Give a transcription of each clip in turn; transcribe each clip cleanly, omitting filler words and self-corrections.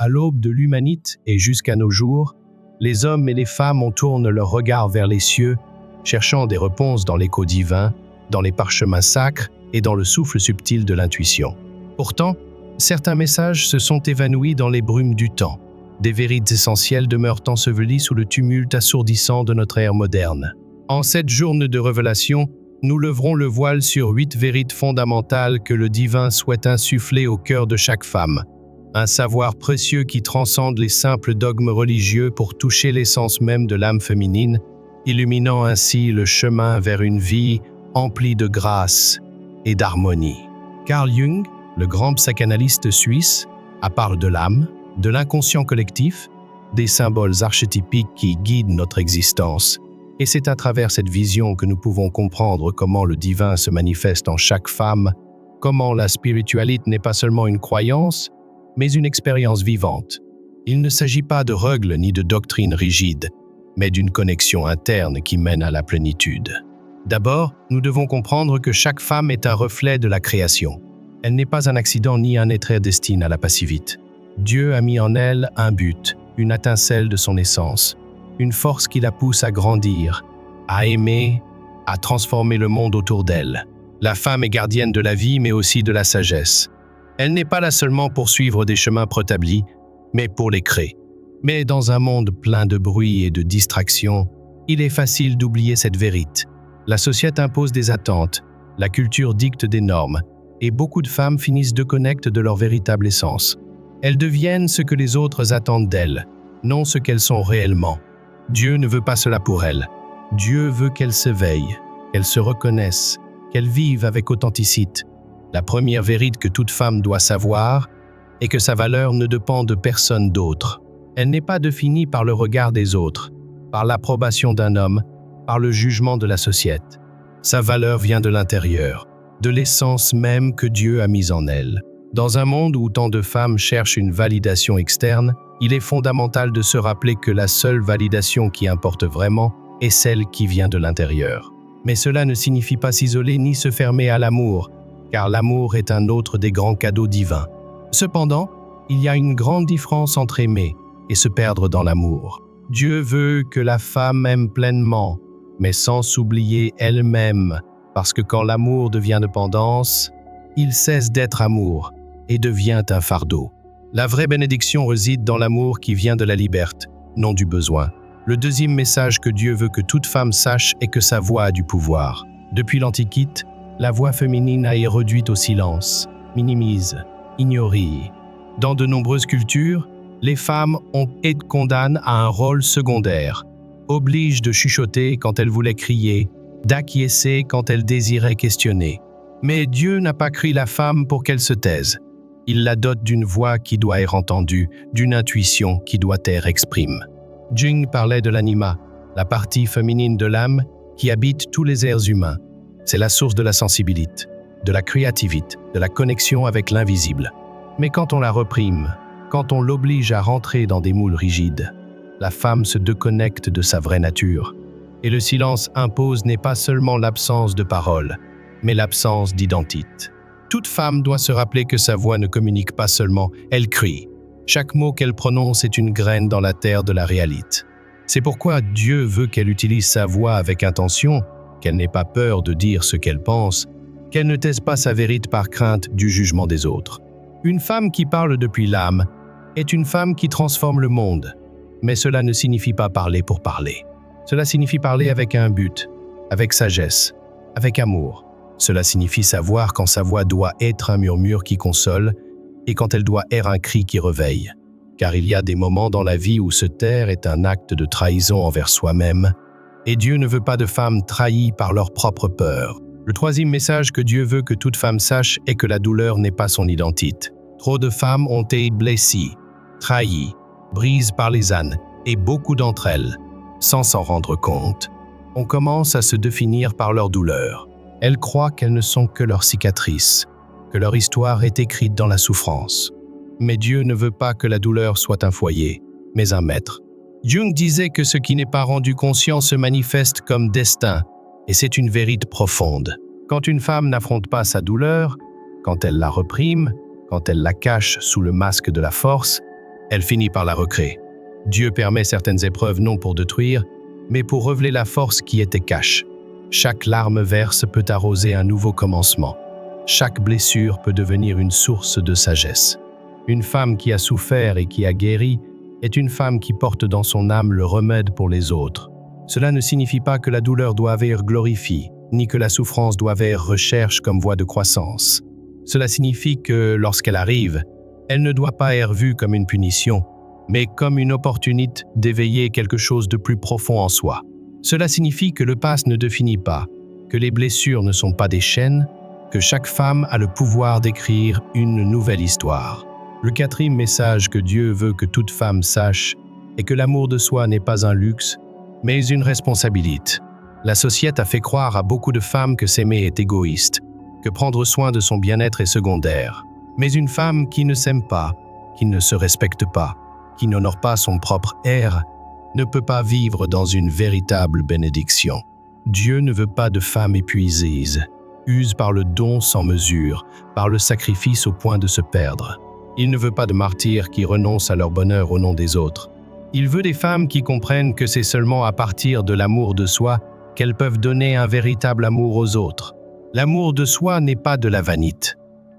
À l'aube de l'humanité et jusqu'à nos jours, les hommes et les femmes tournent leur regard vers les cieux, cherchant des réponses dans l'écho divin, dans les parchemins sacres et dans le souffle subtil de l'intuition. Pourtant, certains messages se sont évanouis dans les brumes du temps. Des vérités essentielles demeurent ensevelies sous le tumulte assourdissant de notre ère moderne. En cette journée de révélation, nous leverons le voile sur 8 vérités fondamentales que le divin souhaite insuffler au cœur de chaque femme. Un savoir précieux qui transcende les simples dogmes religieux pour toucher l'essence même de l'âme féminine, illuminant ainsi le chemin vers une vie emplie de grâce et d'harmonie. Carl Jung, le grand psychanalyste suisse, parle de l'âme, de l'inconscient collectif, des symboles archétypiques qui guident notre existence. Et c'est à travers cette vision que nous pouvons comprendre comment le divin se manifeste en chaque femme, comment la spiritualité n'est pas seulement une croyance, mais une expérience vivante. Il ne s'agit pas de règles ni de doctrines rigides, mais d'une connexion interne qui mène à la plénitude. D'abord, nous devons comprendre que chaque femme est un reflet de la création. Elle n'est pas un accident ni un être destiné à la passivité. Dieu a mis en elle un but, une étincelle de son essence, une force qui la pousse à grandir, à aimer, à transformer le monde autour d'elle. La femme est gardienne de la vie, mais aussi de la sagesse. Elle n'est pas là seulement pour suivre des chemins préétablis, mais pour les créer. Mais dans un monde plein de bruit et de distractions, il est facile d'oublier cette vérité. La société impose des attentes, la culture dicte des normes, et beaucoup de femmes finissent de connecter de leur véritable essence. Elles deviennent ce que les autres attendent d'elles, non ce qu'elles sont réellement. Dieu ne veut pas cela pour elles. Dieu veut qu'elles s'éveillent, qu'elles se reconnaissent, qu'elles vivent avec authenticité. La première vérité que toute femme doit savoir est que sa valeur ne dépend de personne d'autre. Elle n'est pas définie par le regard des autres, par l'approbation d'un homme, par le jugement de la société. Sa valeur vient de l'intérieur, de l'essence même que Dieu a mise en elle. Dans un monde où tant de femmes cherchent une validation externe, il est fondamental de se rappeler que la seule validation qui importe vraiment est celle qui vient de l'intérieur. Mais cela ne signifie pas s'isoler ni se fermer à l'amour, car l'amour est un autre des grands cadeaux divins. Cependant, il y a une grande différence entre aimer et se perdre dans l'amour. Dieu veut que la femme aime pleinement, mais sans s'oublier elle-même, parce que quand l'amour devient dépendance, il cesse d'être amour et devient un fardeau. La vraie bénédiction réside dans l'amour qui vient de la liberté, non du besoin. Le deuxième message que Dieu veut que toute femme sache est que sa voix a du pouvoir. Depuis l'Antiquité, la voix féminine a été réduite au silence, minimise, ignorée. Dans de nombreuses cultures, les femmes ont été condamnées à un rôle secondaire, obligées de chuchoter quand elles voulaient crier, d'acquiescer quand elles désiraient questionner. Mais Dieu n'a pas créé la femme pour qu'elle se taise. Il la dote d'une voix qui doit être entendue, d'une intuition qui doit être exprimée. Jung parlait de l'anima, la partie féminine de l'âme qui habite tous les êtres humains. C'est la source de la sensibilité, de la créativité, de la connexion avec l'invisible. Mais quand on la reprime, quand on l'oblige à rentrer dans des moules rigides, la femme se déconnecte de sa vraie nature. Et le silence impose n'est pas seulement l'absence de parole, mais l'absence d'identité. Toute femme doit se rappeler que sa voix ne communique pas seulement, elle crie. Chaque mot qu'elle prononce est une graine dans la terre de la réalité. C'est pourquoi Dieu veut qu'elle utilise sa voix avec intention, qu'elle n'ait pas peur de dire ce qu'elle pense, qu'elle ne taise pas sa vérité par crainte du jugement des autres. Une femme qui parle depuis l'âme est une femme qui transforme le monde. Mais cela ne signifie pas parler pour parler. Cela signifie parler avec un but, avec sagesse, avec amour. Cela signifie savoir quand sa voix doit être un murmure qui console et quand elle doit être un cri qui réveille. Car il y a des moments dans la vie où se taire est un acte de trahison envers soi-même, et Dieu ne veut pas de femmes trahies par leur propre peur. Le troisième message que Dieu veut que toute femme sache est que la douleur n'est pas son identité. Trop de femmes ont été blessées, trahies, brises par les ânes, et beaucoup d'entre elles, sans s'en rendre compte, on commence à se définir par leur douleur. Elles croient qu'elles ne sont que leurs cicatrices, que leur histoire est écrite dans la souffrance. Mais Dieu ne veut pas que la douleur soit un foyer, mais un maître. Jung disait que ce qui n'est pas rendu conscient se manifeste comme destin, et c'est une vérité profonde. Quand une femme n'affronte pas sa douleur, quand elle la reprime, quand elle la cache sous le masque de la force, elle finit par la recréer. Dieu permet certaines épreuves non pour détruire, mais pour révéler la force qui était cache. Chaque larme verse peut arroser un nouveau commencement. Chaque blessure peut devenir une source de sagesse. Une femme qui a souffert et qui a guéri est une femme qui porte dans son âme le remède pour les autres. Cela ne signifie pas que la douleur doit être glorifiée, ni que la souffrance doit être recherchée comme voie de croissance. Cela signifie que, lorsqu'elle arrive, elle ne doit pas être vue comme une punition, mais comme une opportunité d'éveiller quelque chose de plus profond en soi. Cela signifie que le passé ne définit pas, que les blessures ne sont pas des chaînes, que chaque femme a le pouvoir d'écrire une nouvelle histoire. Le quatrième message que Dieu veut que toute femme sache est que l'amour de soi n'est pas un luxe, mais une responsabilité. La société a fait croire à beaucoup de femmes que s'aimer est égoïste, que prendre soin de son bien-être est secondaire. Mais une femme qui ne s'aime pas, qui ne se respecte pas, qui n'honore pas son propre air, ne peut pas vivre dans une véritable bénédiction. Dieu ne veut pas de femmes épuisées, usées par le don sans mesure, par le sacrifice au point de se perdre. Il ne veut pas de martyrs qui renoncent à leur bonheur au nom des autres. Il veut des femmes qui comprennent que c'est seulement à partir de l'amour de soi qu'elles peuvent donner un véritable amour aux autres. L'amour de soi n'est pas de la vanité,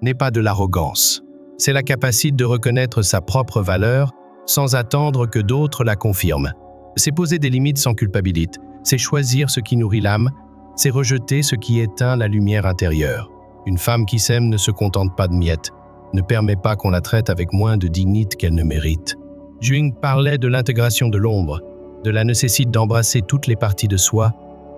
n'est pas de l'arrogance. C'est la capacité de reconnaître sa propre valeur sans attendre que d'autres la confirment. C'est poser des limites sans culpabilité, c'est choisir ce qui nourrit l'âme, c'est rejeter ce qui éteint la lumière intérieure. Une femme qui s'aime ne se contente pas de miettes, ne permet pas qu'on la traite avec moins de dignité qu'elle ne mérite. Jung parlait de l'intégration de l'ombre, de la nécessité d'embrasser toutes les parties de soi,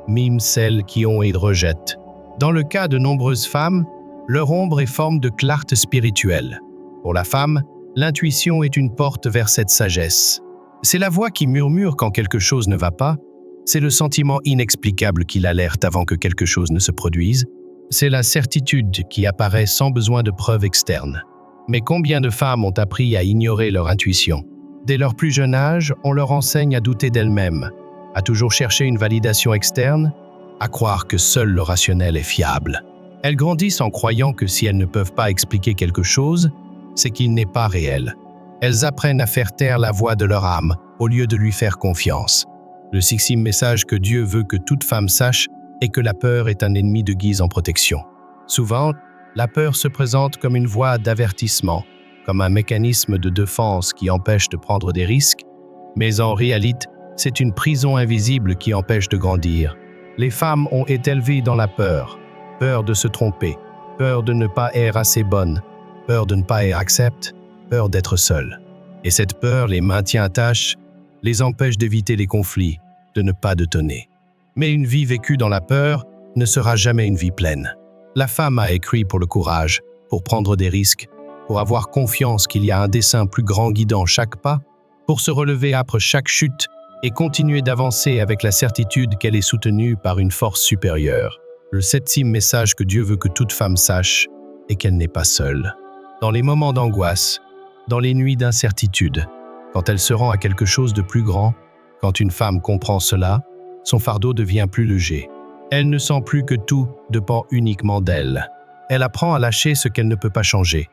même celles qui ont et rejettent. Dans le cas de nombreuses femmes, leur ombre est forme de clarté spirituelle. Pour la femme, l'intuition est une porte vers cette sagesse. C'est la voix qui murmure quand quelque chose ne va pas, c'est le sentiment inexplicable qui l'alerte avant que quelque chose ne se produise, c'est la certitude qui apparaît sans besoin de preuves externes. Mais combien de femmes ont appris à ignorer leur intuition? Dès leur plus jeune âge, on leur enseigne à douter d'elles-mêmes, à toujours chercher une validation externe, à croire que seul le rationnel est fiable. Elles grandissent en croyant que si elles ne peuvent pas expliquer quelque chose, c'est qu'il n'est pas réel. Elles apprennent à faire taire la voix de leur âme, au lieu de lui faire confiance. Le sixième message que Dieu veut que toute femme sache est que la peur est un ennemi de guise en protection. Souvent, la peur se présente comme une voie d'avertissement, comme un mécanisme de défense qui empêche de prendre des risques, mais en réalité, c'est une prison invisible qui empêche de grandir. Les femmes ont été élevées dans la peur de se tromper, peur de ne pas être assez bonnes, peur de ne pas être acceptées, peur d'être seules. Et cette peur les maintient à tâche, les empêche d'éviter les conflits, de ne pas détonner. Mais une vie vécue dans la peur ne sera jamais une vie pleine. La femme a écrit pour le courage, pour prendre des risques, pour avoir confiance qu'il y a un dessein plus grand guidant chaque pas, pour se relever après chaque chute et continuer d'avancer avec la certitude qu'elle est soutenue par une force supérieure. Le septième message que Dieu veut que toute femme sache est qu'elle n'est pas seule. Dans les moments d'angoisse, dans les nuits d'incertitude, quand elle se rend à quelque chose de plus grand, quand une femme comprend cela, son fardeau devient plus léger. Elle ne sent plus que tout dépend uniquement d'elle. Elle apprend à lâcher ce qu'elle ne peut pas changer,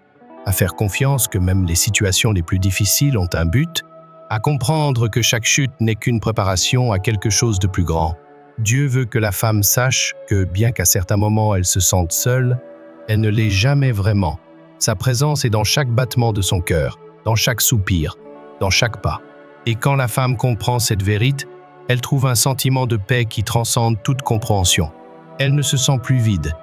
à faire confiance que même les situations les plus difficiles ont un but, à comprendre que chaque chute n'est qu'une préparation à quelque chose de plus grand. Dieu veut que la femme sache que, bien qu'à certains moments elle se sente seule, elle ne l'est jamais vraiment. Sa présence est dans chaque battement de son cœur, dans chaque soupir, dans chaque pas. Et quand la femme comprend cette vérité, elle trouve un sentiment de paix qui transcende toute compréhension. Elle ne se sent plus vide.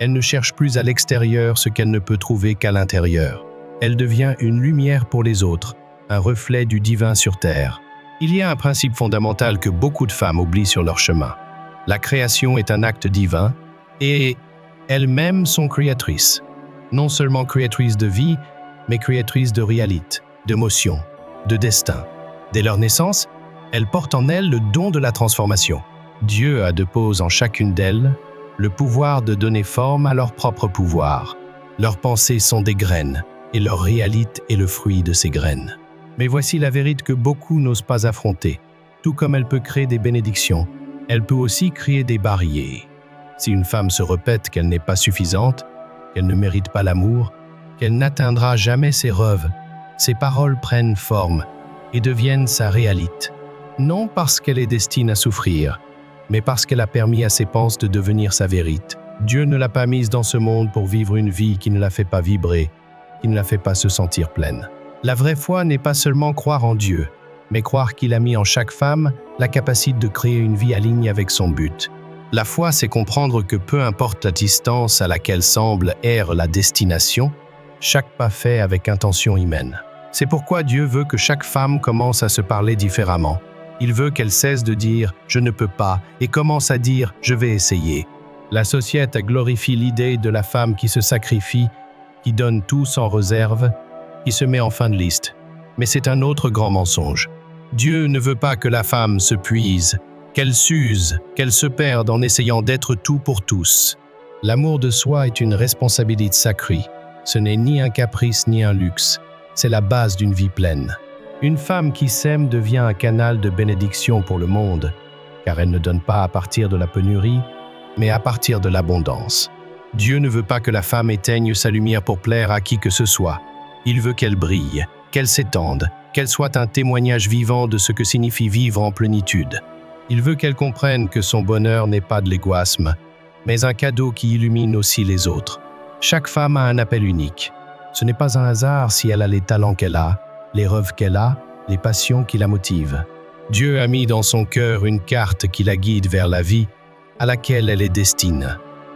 Elle ne cherche plus à l'extérieur ce qu'elle ne peut trouver qu'à l'intérieur. Elle devient une lumière pour les autres, un reflet du divin sur terre. Il y a un principe fondamental que beaucoup de femmes oublient sur leur chemin. La création est un acte divin et elles-mêmes sont créatrices. Non seulement créatrices de vie, mais créatrices de réalité, d'émotion, de destin. Dès leur naissance, elles portent en elles le don de la transformation. Dieu a déposé en chacune d'elles le pouvoir de donner forme à leur propre pouvoir. Leurs pensées sont des graines, et leur réalité est le fruit de ces graines. Mais voici la vérité que beaucoup n'osent pas affronter. Tout comme elle peut créer des bénédictions, elle peut aussi créer des barrières. Si une femme se répète qu'elle n'est pas suffisante, qu'elle ne mérite pas l'amour, qu'elle n'atteindra jamais ses rêves, ses paroles prennent forme et deviennent sa réalité. Non parce qu'elle est destinée à souffrir, mais parce qu'elle a permis à ses pensées de devenir sa vérité. Dieu ne l'a pas mise dans ce monde pour vivre une vie qui ne la fait pas vibrer, qui ne la fait pas se sentir pleine. La vraie foi n'est pas seulement croire en Dieu, mais croire qu'il a mis en chaque femme la capacité de créer une vie alignée avec son but. La foi, c'est comprendre que peu importe la distance à laquelle semble errer la destination, chaque pas fait avec intention humaine. C'est pourquoi Dieu veut que chaque femme commence à se parler différemment. Il veut qu'elle cesse de dire « je ne peux pas » et commence à dire « je vais essayer ». La société glorifie l'idée de la femme qui se sacrifie, qui donne tout sans réserve, qui se met en fin de liste. Mais c'est un autre grand mensonge. Dieu ne veut pas que la femme se puise, qu'elle s'use, qu'elle se perde en essayant d'être tout pour tous. L'amour de soi est une responsabilité sacrée. Ce n'est ni un caprice ni un luxe. C'est la base d'une vie pleine. Une femme qui s'aime devient un canal de bénédiction pour le monde, car elle ne donne pas à partir de la pénurie, mais à partir de l'abondance. Dieu ne veut pas que la femme éteigne sa lumière pour plaire à qui que ce soit. Il veut qu'elle brille, qu'elle s'étende, qu'elle soit un témoignage vivant de ce que signifie vivre en plénitude. Il veut qu'elle comprenne que son bonheur n'est pas de l'égoïsme, mais un cadeau qui illumine aussi les autres. Chaque femme a un appel unique. Ce n'est pas un hasard si elle a les talents qu'elle a, les rêves qu'elle a, les passions qui la motivent. Dieu a mis dans son cœur une carte qui la guide vers la vie à laquelle elle est destinée.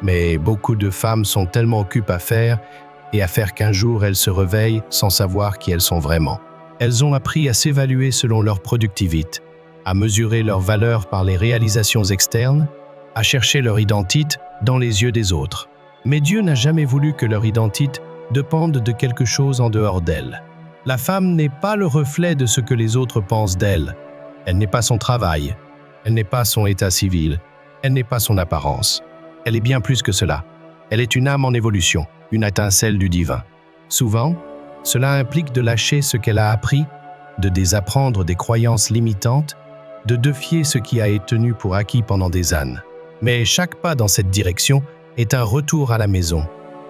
Mais beaucoup de femmes sont tellement occupées à faire qu'un jour elles se réveillent sans savoir qui elles sont vraiment. Elles ont appris à s'évaluer selon leur productivité, à mesurer leur valeur par les réalisations externes, à chercher leur identité dans les yeux des autres. Mais Dieu n'a jamais voulu que leur identité dépende de quelque chose en dehors d'elle. La femme n'est pas le reflet de ce que les autres pensent d'elle. Elle n'est pas son travail. Elle n'est pas son état civil. Elle n'est pas son apparence. Elle est bien plus que cela. Elle est une âme en évolution, une étincelle du divin. Souvent, cela implique de lâcher ce qu'elle a appris, de désapprendre des croyances limitantes, de défier ce qui a été tenu pour acquis pendant des années. Mais chaque pas dans cette direction est un retour à la maison,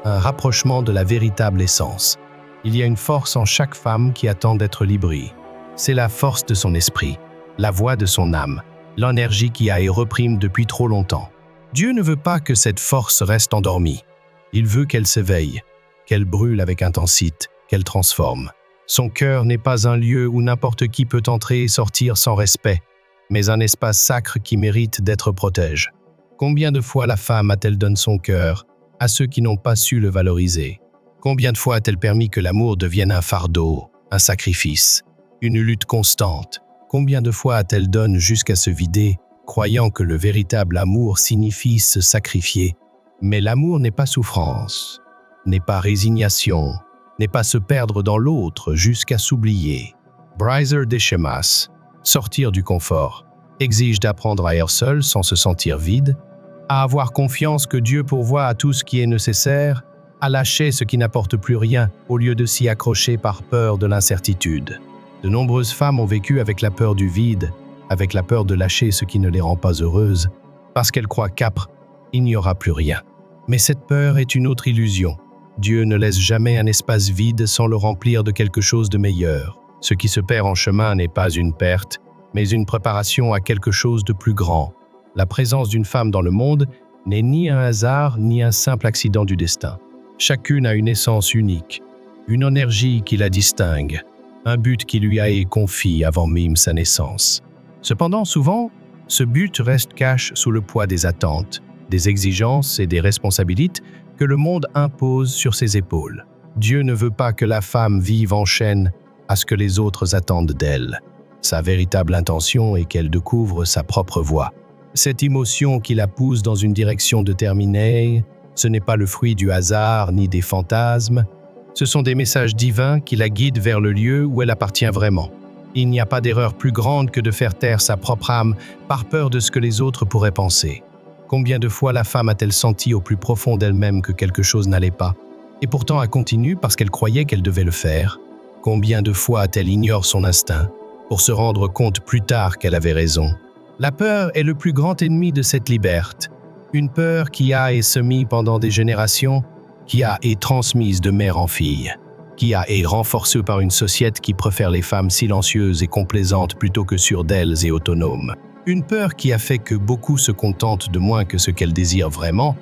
un rapprochement de la véritable essence. Il y a une force en chaque femme qui attend d'être libérée. C'est la force de son esprit, la voix de son âme, l'énergie qui a été reprise depuis trop longtemps. Dieu ne veut pas que cette force reste endormie. Il veut qu'elle s'éveille, qu'elle brûle avec intensité, qu'elle transforme. Son cœur n'est pas un lieu où n'importe qui peut entrer et sortir sans respect, mais un espace sacré qui mérite d'être protégé. Combien de fois la femme a-t-elle donné son cœur à ceux qui n'ont pas su le valoriser? Combien de fois a-t-elle permis que l'amour devienne un fardeau, un sacrifice, une lutte constante? Combien de fois a-t-elle donné jusqu'à se vider, croyant que le véritable amour signifie se sacrifier? Mais l'amour n'est pas souffrance, n'est pas résignation, n'est pas se perdre dans l'autre jusqu'à s'oublier. Briser des schémas, sortir du confort, exige d'apprendre à être seul sans se sentir vide, à avoir confiance que Dieu pourvoit à tout ce qui est nécessaire, à lâcher ce qui n'apporte plus rien au lieu de s'y accrocher par peur de l'incertitude. De nombreuses femmes ont vécu avec la peur du vide, avec la peur de lâcher ce qui ne les rend pas heureuses, parce qu'elles croient qu'après, il n'y aura plus rien. Mais cette peur est une autre illusion. Dieu ne laisse jamais un espace vide sans le remplir de quelque chose de meilleur. Ce qui se perd en chemin n'est pas une perte, mais une préparation à quelque chose de plus grand. La présence d'une femme dans le monde n'est ni un hasard ni un simple accident du destin. Chacune a une essence unique, une énergie qui la distingue, un but qui lui a été confié avant même sa naissance. Cependant, souvent, ce but reste caché sous le poids des attentes, des exigences et des responsabilités que le monde impose sur ses épaules. Dieu ne veut pas que la femme vive en chaîne à ce que les autres attendent d'elle. Sa véritable intention est qu'elle découvre sa propre voie. Cette émotion qui la pousse dans une direction déterminée, ce n'est pas le fruit du hasard ni des fantasmes, ce sont des messages divins qui la guident vers le lieu où elle appartient vraiment. Il n'y a pas d'erreur plus grande que de faire taire sa propre âme par peur de ce que les autres pourraient penser. Combien de fois la femme a-t-elle senti au plus profond d'elle-même que quelque chose n'allait pas, et pourtant elle continue parce qu'elle croyait qu'elle devait le faire? Combien de fois a-t-elle ignoré son instinct pour se rendre compte plus tard qu'elle avait raison? La peur est le plus grand ennemi de cette liberté. Une peur qui a été semée pendant des générations, qui a été transmise de mère en fille, qui est renforcée par une société qui préfère les femmes silencieuses et complaisantes plutôt que sûres d'elles et autonomes. Une peur qui a fait que beaucoup se contentent de moins que ce qu'elles désirent vraiment,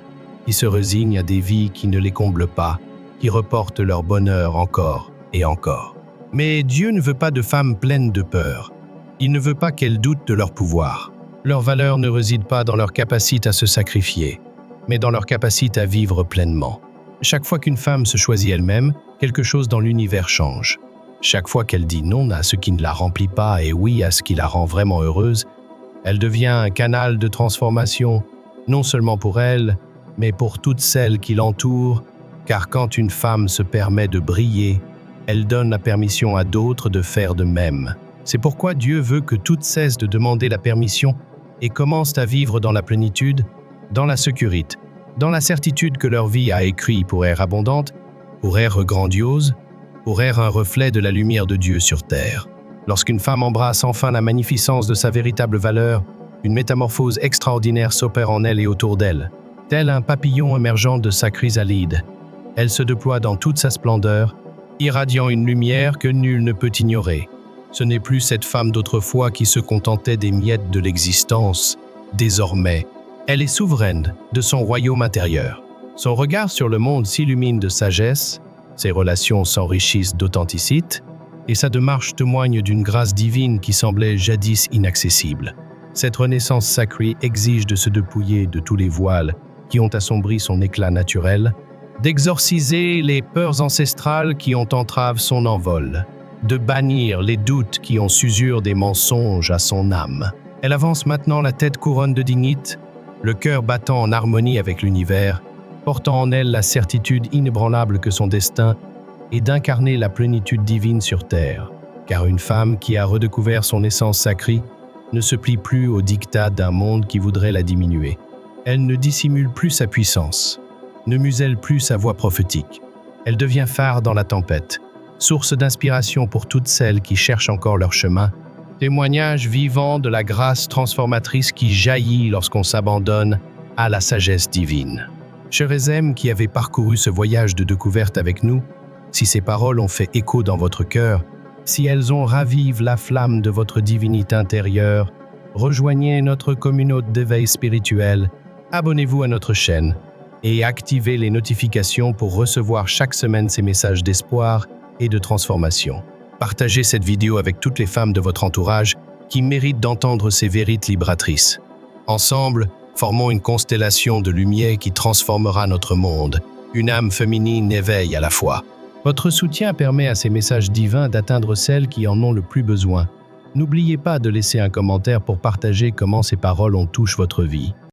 qui se résignent à des vies qui ne les comblent pas, qui reportent leur bonheur encore et encore. Mais Dieu ne veut pas de femmes pleines de peur. Il ne veut pas qu'elles doutent de leur pouvoir. Leur valeur ne réside pas dans leur capacité à se sacrifier, mais dans leur capacité à vivre pleinement. Chaque fois qu'une femme se choisit elle-même, quelque chose dans l'univers change. Chaque fois qu'elle dit non à ce qui ne la remplit pas et oui à ce qui la rend vraiment heureuse, elle devient un canal de transformation, non seulement pour elle, mais pour toutes celles qui l'entourent, car quand une femme se permet de briller, elle donne la permission à d'autres de faire de même. C'est pourquoi Dieu veut que toutes cessent de demander la permission et commencent à vivre dans la plénitude, dans la sécurité, dans la certitude que leur vie a écrit pour être abondante, pour être grandiose, pour être un reflet de la lumière de Dieu sur terre. Lorsqu'une femme embrasse enfin la magnificence de sa véritable valeur, une métamorphose extraordinaire s'opère en elle et autour d'elle. Tel un papillon émergeant de sa chrysalide, elle se déploie dans toute sa splendeur, irradiant une lumière que nul ne peut ignorer. Ce n'est plus cette femme d'autrefois qui se contentait des miettes de l'existence. Désormais, elle est souveraine de son royaume intérieur. Son regard sur le monde s'illumine de sagesse, ses relations s'enrichissent d'authenticité, et sa démarche témoigne d'une grâce divine qui semblait jadis inaccessible. Cette renaissance sacrée exige de se dépouiller de tous les voiles qui ont assombri son éclat naturel, d'exorciser les peurs ancestrales qui ont entravé son envol, de bannir les doutes qui ont s'usure des mensonges à son âme. Elle avance maintenant la tête couronne de dignité, le cœur battant en harmonie avec l'univers, portant en elle la certitude inébranlable que son destin est d'incarner la plénitude divine sur terre. Car une femme qui a redécouvert son essence sacrée ne se plie plus au diktat d'un monde qui voudrait la diminuer. Elle ne dissimule plus sa puissance, ne muselle plus sa voix prophétique. Elle devient phare dans la tempête, source d'inspiration pour toutes celles qui cherchent encore leur chemin, témoignage vivant de la grâce transformatrice qui jaillit lorsqu'on s'abandonne à la sagesse divine. Chers Ezem qui avez parcouru ce voyage de découverte avec nous, si ces paroles ont fait écho dans votre cœur, si elles ont ravivé la flamme de votre divinité intérieure, rejoignez notre communauté d'éveil spirituel, abonnez-vous à notre chaîne et activez les notifications pour recevoir chaque semaine ces messages d'espoir et de transformation. Partagez cette vidéo avec toutes les femmes de votre entourage qui méritent d'entendre ces vérités libératrices. Ensemble, formons une constellation de lumière qui transformera notre monde. Une âme féminine éveille à la fois. Votre soutien permet à ces messages divins d'atteindre celles qui en ont le plus besoin. N'oubliez pas de laisser un commentaire pour partager comment ces paroles ont touché votre vie.